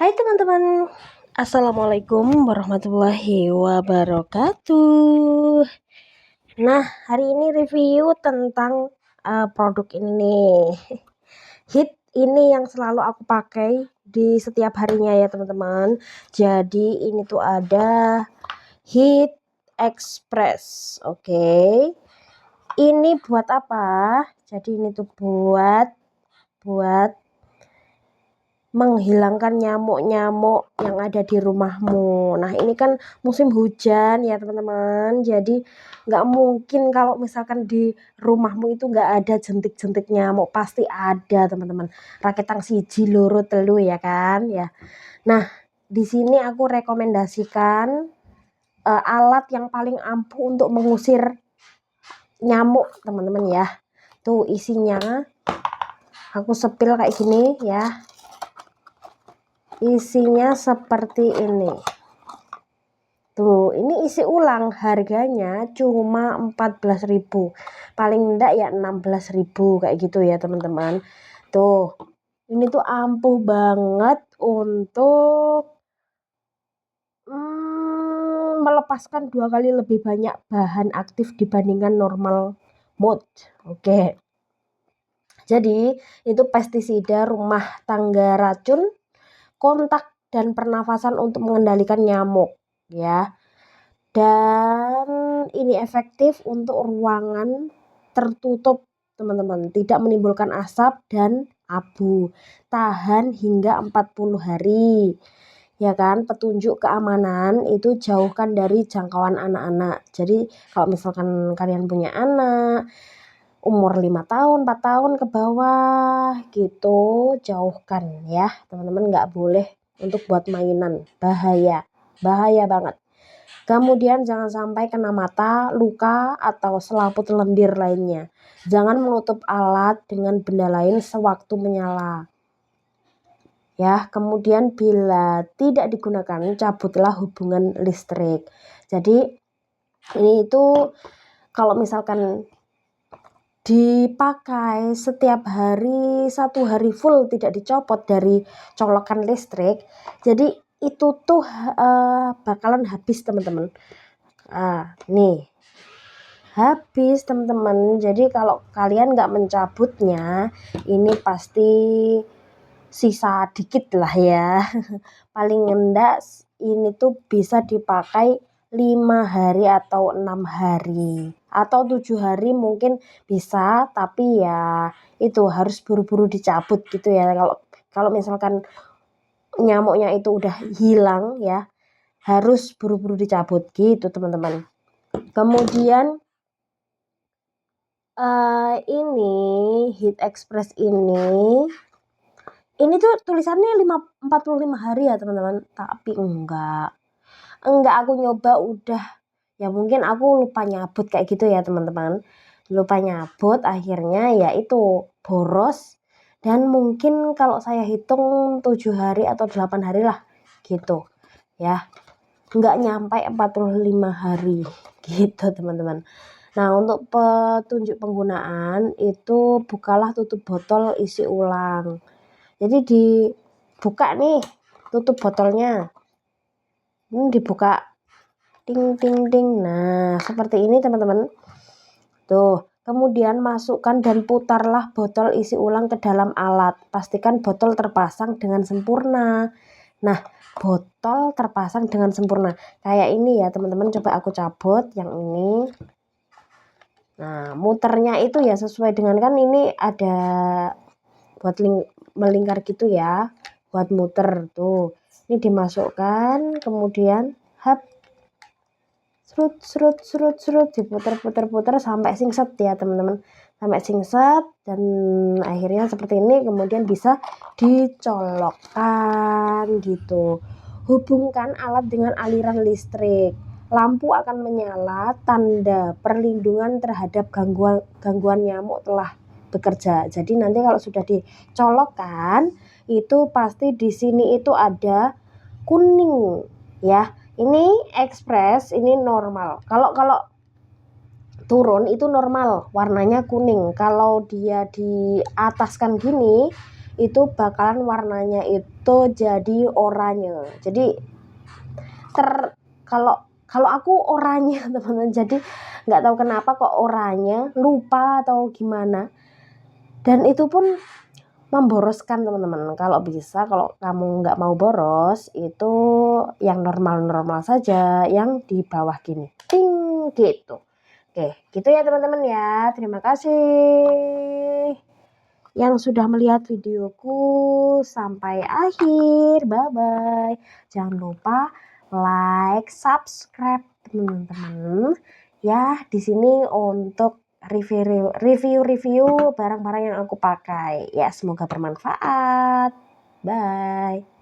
Hai teman-teman, Assalamualaikum warahmatullahi wabarakatuh. Nah, hari ini review tentang produk ini nih. Hit ini yang selalu aku pakai di setiap harinya ya teman-teman. Jadi ini tuh ada Hit Express. Oke. Ini buat apa? Jadi ini tuh buat menghilangkan nyamuk-nyamuk yang ada di rumahmu. Nah, ini kan musim hujan ya teman-teman. Jadi nggak mungkin kalau misalkan di rumahmu itu nggak ada jentik-jentik nyamuk, pasti ada teman-teman. Raketang siji loro telu ya kan ya. Nah, di sini aku rekomendasikan alat yang paling ampuh untuk mengusir nyamuk teman-teman ya. Tuh isinya aku sepil kayak gini ya. Isinya seperti ini. Tuh, ini isi ulang, harganya cuma 14.000. Paling enggak ya 16.000 kayak gitu ya, teman-teman. Tuh. Ini tuh ampuh banget untuk melepaskan 2 kali lebih banyak bahan aktif dibandingkan normal mode. Oke. Jadi, itu pestisida rumah tangga racun, kontak dan pernafasan untuk mengendalikan nyamuk ya. Dan ini efektif untuk ruangan tertutup teman-teman, tidak menimbulkan asap dan abu, tahan hingga 40 hari ya kan. Petunjuk keamanan itu jauhkan dari jangkauan anak-anak. Jadi kalau misalkan kalian punya anak umur 5 tahun, 4 tahun ke bawah gitu, jauhkan ya teman-teman, nggak boleh untuk buat mainan, bahaya banget. Kemudian jangan sampai kena mata, luka, atau selaput lendir lainnya. Jangan menutup alat dengan benda lain sewaktu menyala ya. Kemudian bila tidak digunakan, cabutlah hubungan listrik. Jadi ini itu kalau misalkan dipakai setiap hari, 1 hari full tidak dicopot dari colokan listrik, jadi itu tuh bakalan habis teman-teman. Nih habis teman-teman. Jadi kalau kalian nggak mencabutnya, ini pasti sisa dikit lah ya. Paling enggak ini tuh bisa dipakai 5 hari atau 6 hari atau 7 hari mungkin bisa, tapi ya itu harus buru-buru dicabut gitu ya. Kalau misalkan nyamuknya itu udah hilang ya, harus buru-buru dicabut gitu teman-teman. Kemudian ini Hit Express ini tuh tulisannya 45 hari ya teman-teman, tapi enggak aku nyoba udah ya, mungkin aku lupa nyabut kayak gitu ya teman-teman, lupa nyabut, akhirnya ya itu boros. Dan mungkin kalau saya hitung 7 hari atau 8 hari lah gitu ya, nggak nyampe 45 hari gitu teman-teman. Nah, untuk petunjuk penggunaan itu bukalah tutup botol isi ulang. Jadi dibuka nih tutup botolnya, ini dibuka, ting ting ting. Nah, seperti ini teman-teman. Tuh, kemudian masukkan dan putarlah botol isi ulang ke dalam alat. Pastikan botol terpasang dengan sempurna. Nah, botol terpasang dengan sempurna kayak ini ya teman-teman. Coba aku cabut yang ini. Nah, muternya itu ya sesuai dengan, kan ini ada buat melingkar gitu ya, buat muter tuh. Ini dimasukkan, kemudian serut diputer-puter sampai singset ya teman-teman, sampai singset, dan akhirnya seperti ini. Kemudian bisa dicolokkan gitu. Hubungkan alat dengan aliran listrik. Lampu akan menyala, tanda perlindungan terhadap gangguan nyamuk telah bekerja. Jadi nanti kalau sudah dicolokkan itu pasti di sini itu ada kuning ya. Ini Express, ini normal. Kalau turun itu normal, warnanya kuning. Kalau dia di ataskan gini itu bakalan warnanya itu jadi oranye. Jadi kalau aku oranye teman-teman, jadi nggak tahu kenapa kok oranye, lupa atau gimana, dan itu pun memboroskan teman-teman. Kalau bisa, kalau kamu nggak mau boros, itu yang normal-normal saja, yang di bawah gini, ting gitu. Oke, gitu ya teman-teman ya. Terima kasih yang sudah melihat videoku sampai akhir. Bye bye. Jangan lupa like, subscribe teman-teman. Ya, di sini untuk review barang-barang yang aku pakai. Ya, semoga bermanfaat. Bye.